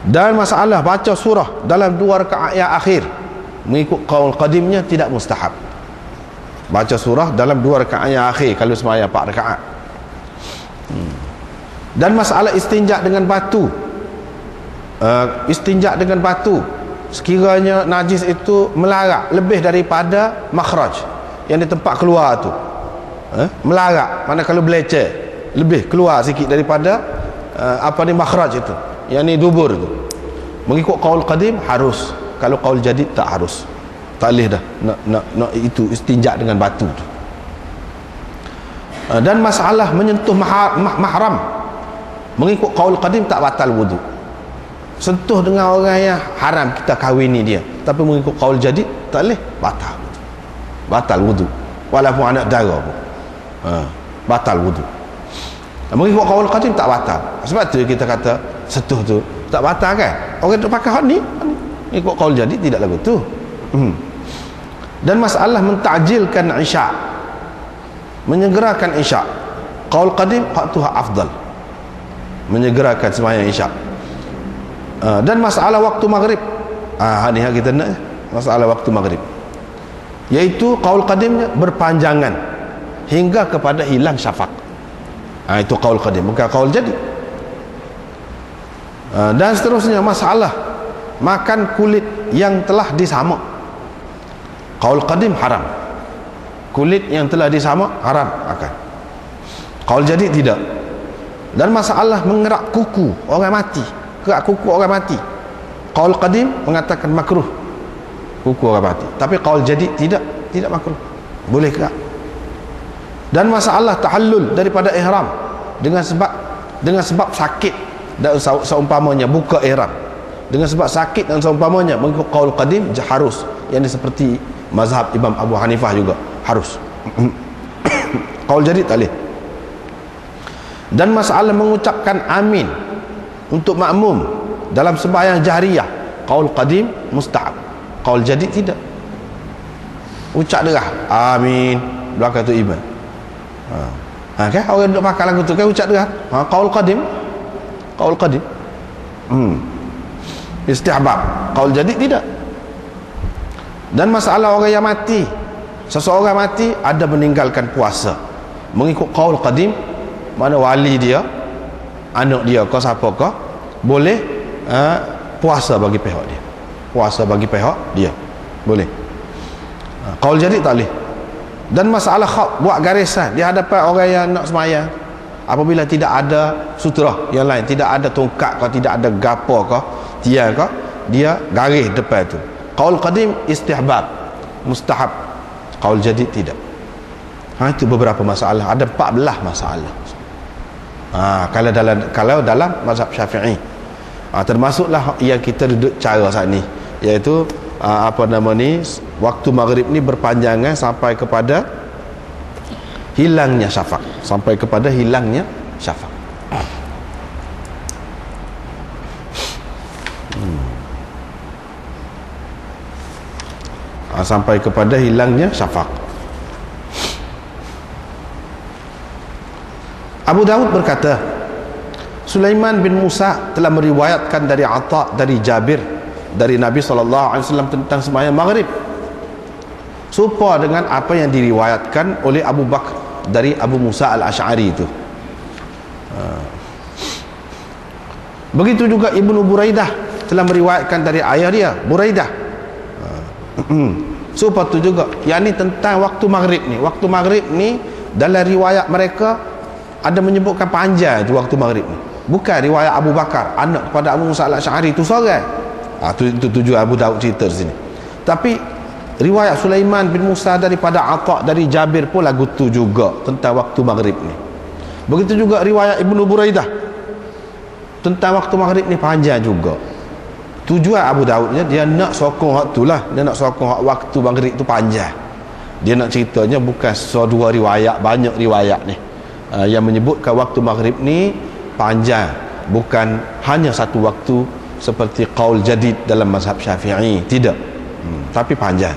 Dan masalah baca surah dalam 2 rakaat yang akhir mengikut qaul qadimnya tidak mustahab. Baca surah dalam 2 rakaat yang akhir kalau sembahyang 4 rakaat. Dan masalah istinja dengan batu, istinja dengan batu sekiranya najis itu melarat lebih daripada makhraj yang di tempat keluar tu, melarat, mana kalau beleceh lebih keluar sikit daripada makhraj itu, yang ni dubur tu, mengikut qaul qadim harus. Kalau qaul jadid tak harus, tak boleh dah nak itu istinja dengan batu tu. Dan masalah menyentuh mahram mengikut qaul qadim tak batal wudu. Sentuh dengan orang yang haram kita kahwini dia, tapi mengikut qaul jadid tak boleh, batal wudu walaupun anak dara pun, batal wudu. Mengikut qaul qadim tak batal. Sebab tu kita kata sentuh tu tak batal kan. Orang tu pakai hak ni mengikut qaul jadid tidak lagu tu. Dan masalah mentajilkan isyak, menyegerakan isyak, qaul qadim hak tu hak afdal, menyegerakan sembahyang isyak. Dan masalah waktu maghrib, ni yang kita nak, masalah waktu maghrib, iaitu qaul qadimnya berpanjangan hingga kepada hilang syafaq. Itu qaul qadim, bukan qaul jadid. Dan seterusnya masalah makan kulit yang telah disamak, qaul qadim haram, kulit yang telah disamak haram makan. Qaul jadid tidak. Dan masalah mengerak kuku orang mati, kerak kuku orang mati, qaul qadim mengatakan makruh kuku orang mati, tapi qaul jadid tidak makruh, boleh kerak. Dan masalah tahallul daripada ihram dengan sebab sakit dan seumpamanya buka ihram dengan sebab sakit dan seumpamanya mengikut qaul qadim harus, yang ini seperti mazhab Imam Abu Hanifah juga harus. Qaul jadid tak boleh. Dan masalah mengucapkan amin untuk makmum dalam sembahyang jahriyah, qaul qadim mustahab, qaul jadid tidak. Ucap derah amin belakang tu imam, kan orang duduk makan lagu tu kan ucap derah, qaul qadim, qaul qadim istihbab, qaul jadid tidak. Dan masalah orang yang mati, seseorang mati ada meninggalkan puasa, mengikut qaul qadim, mana wali dia, anak dia kau siapa kau boleh puasa bagi pihak dia, puasa bagi pihak dia boleh. Qaul jadid tak boleh. Dan masalah khaut, buat garisan di hadapan orang yang nak sembahyang, apabila tidak ada sutra yang lain, tidak ada tongkat kau, tidak ada gapo kau, tiang kau, dia garis depan tu. Qaul qadim istihbab, mustahab, qaul jadid tidak. Itu beberapa masalah, ada 14 masalah. Kalau dalam mazhab Syafi'i, termasuklah yang kita duduk cara saat ni, iaitu waktu maghrib ni berpanjangan sampai kepada hilangnya syafaq, sampai kepada hilangnya syafaq. Sampai kepada hilangnya syafaq. Abu Dawud berkata, Sulaiman bin Musa telah meriwayatkan dari Atha dari Jabir dari Nabi SAW tentang sembahyang maghrib serupa dengan apa yang diriwayatkan oleh Abu Bakar dari Abu Musa al-Ash'ari itu. Begitu juga Ibnu Buraidah telah meriwayatkan dari ayah dia Buraidah serupa itu juga, yakni tentang waktu maghrib ni. Waktu maghrib ni dalam riwayat mereka ada menyebutkan panjang tu waktu maghrib ni, bukan riwayat Abu Bakar anak kepada Abu Musa al-Ash'ari tu seorang. Itu tujuan Abu Daud cerita di sini. Tapi riwayat Sulaiman bin Musa daripada Atha dari Jabir pun lagu tu juga tentang waktu maghrib ni. Begitu juga riwayat Ibnu Buraidah tentang waktu maghrib ni panjang juga. Tujuan Abu Daudnya dia nak sokong hak tu lah, dia nak sokong hak waktu maghrib tu panjang. Dia nak ceritanya bukan dua riwayat, banyak riwayat ni yang menyebutkan waktu maghrib ni panjang, bukan hanya satu waktu seperti qaul jadid dalam mazhab Syafi'i, tidak, tapi panjang.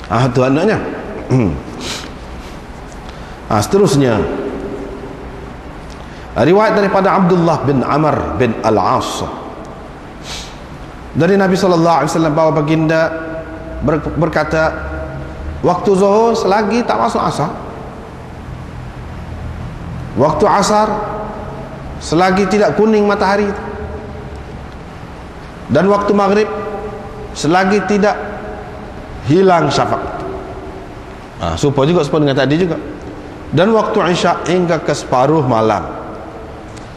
Itu anaknya. Seterusnya Riwayat daripada Abdullah bin Amr bin Al-As dari Nabi SAW bahawa baginda berkata, waktu zuhur selagi tak masuk asar, waktu asar selagi tidak kuning matahari, dan waktu maghrib selagi tidak hilang syafaq. Serupa juga seperti dengan tadi juga. Dan waktu isya hingga ke separuh malam.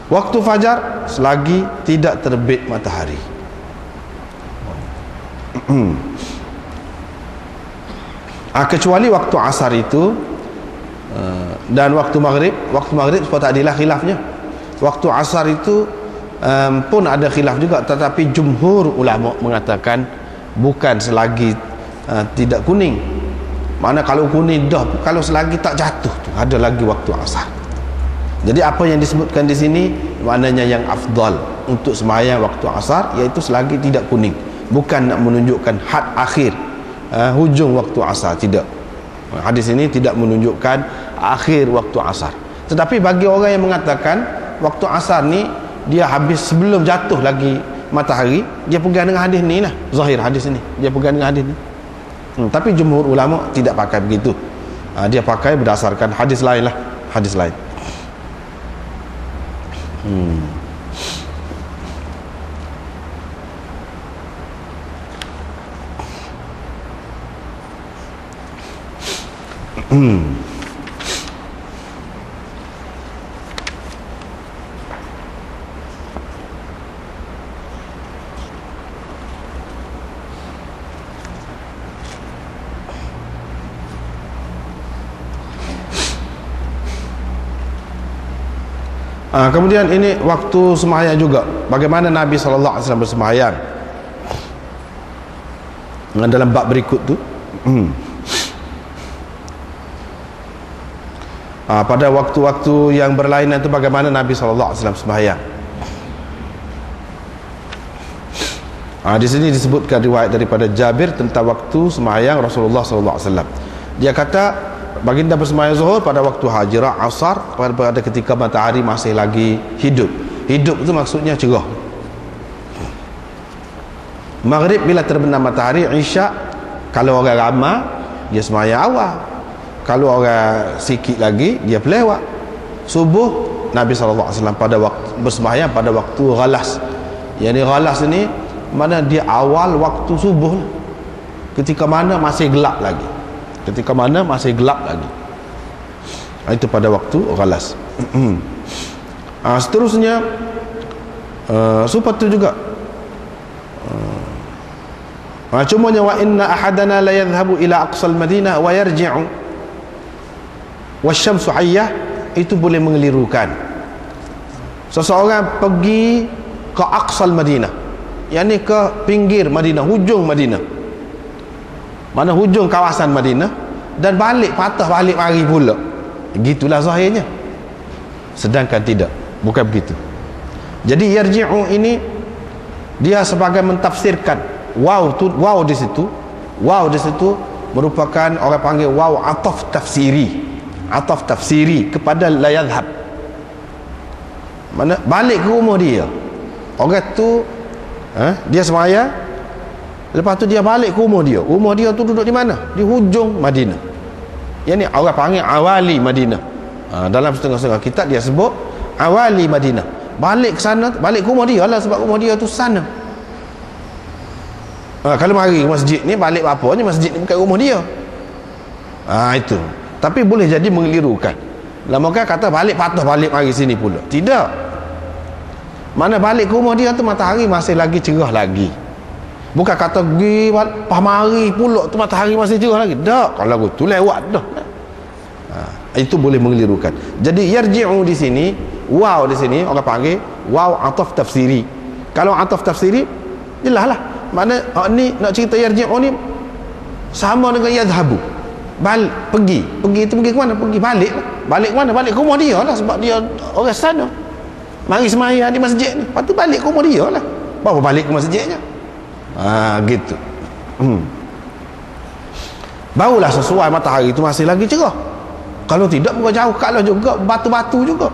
Waktu fajar selagi tidak terbit matahari. Kecuali waktu asar itu dan waktu maghrib seperti tadilah khilafnya. Waktu asar itu pun ada khilaf juga, tetapi jumhur ulama mengatakan bukan selagi tidak kuning. Mana kalau kuning dah, kalau selagi tak jatuh tu ada lagi waktu asar. Jadi apa yang disebutkan di sini maknanya yang afdal untuk sembahyang waktu asar iaitu selagi tidak kuning, bukan nak menunjukkan had akhir hujung waktu asar, tidak. Hadis ini tidak menunjukkan akhir waktu asar. Tetapi bagi orang yang mengatakan waktu asar ni dia habis sebelum jatuh lagi matahari, dia pegang dengan hadis ni lah, zahir hadis ni dia pegang dengan hadis ni. Tapi jumhur ulama tidak pakai begitu. Dia pakai berdasarkan hadis lain lah, hadis lain. Kemudian ini waktu sembahyang juga, bagaimana Nabi SAW bersembahyang dalam bab berikut tu. Pada waktu-waktu yang berlainan itu bagaimana Nabi SAW sembahyang. Di sini disebutkan riwayat daripada Jabir tentang waktu sembahyang Rasulullah SAW. Dia kata baginda bersembahyang zuhur pada waktu hajirah, asar pada ketika matahari masih lagi hidup. Hidup itu maksudnya cerah. Maghrib bila terbenam matahari, isyak kalau orang ramai dia sembahyang awal, kalau orang sikit lagi dia pelewat. Subuh Nabi SAW pada waktu bersembahyang pada waktu ghalas. Yang ni ghalas ni mana dia awal waktu subuh, ketika mana masih gelap lagi. Ketika mana masih gelap lagi, itu pada waktu ghalas. Seterusnya seperti juga cumanya wa inna ahadana la yadhhabu ila aqsal madinah wa yarji'u wasyamsu hayyah, itu boleh mengelirukan. Seseorang pergi ke aqsal Madinah, yakni ke pinggir Madinah, hujung Madinah, mana hujung kawasan Madinah, dan balik, patah balik mari pula. Gitulah zahirnya. Sedangkan tidak, bukan begitu. Jadi yarji'u ini dia sebagai mentafsirkan waw di situ. Waw di situ merupakan orang panggil waw ataf tafsiri. Ataf tafsiri kepada la yadhhab. Mana balik ke rumah dia. Orang tu dia sembahyang, lepas tu dia balik ke rumah dia. Rumah dia tu duduk di mana? Di hujung Madinah. Yang ni orang panggil awali Madinah. Dalam setengah-setengah kitab dia sebut awali Madinah. Balik ke sana, balik ke rumah dia lah, sebab rumah dia tu sana. Kalau mari ke masjid ni, balik apa-apanya masjid ni bukan rumah dia. Itu. Tapi boleh jadi mengelirukan. Lama kan kata balik, patah balik mari sini pula. Tidak. Mana balik ke rumah dia tu matahari masih lagi cerah lagi. Bukan kata pergi pamari pula tu matahari masih cerah lagi. Tak, kalau tu lewat dah. Itu boleh mengelirukan. Jadi yarji'u di sini, waw di sini orang panggil waw ataf tafsiri. Kalau ataf tafsiri jelaslah. Mana ni nak cerita yarji'u ni sama dengan yadhhabu. Pergi itu pergi ke mana? Pergi balik lah. Balik ke mana? Balik ke rumah dia lah, sebab dia orang sana. Mari sembahyang di masjid ni, lepas tu balik ke rumah dia lah. Baru balik ke masjidnya. Gitu. Barulah sesuai matahari itu masih lagi cerah. Kalau tidak bukan jauh kalah juga, batu-batu juga.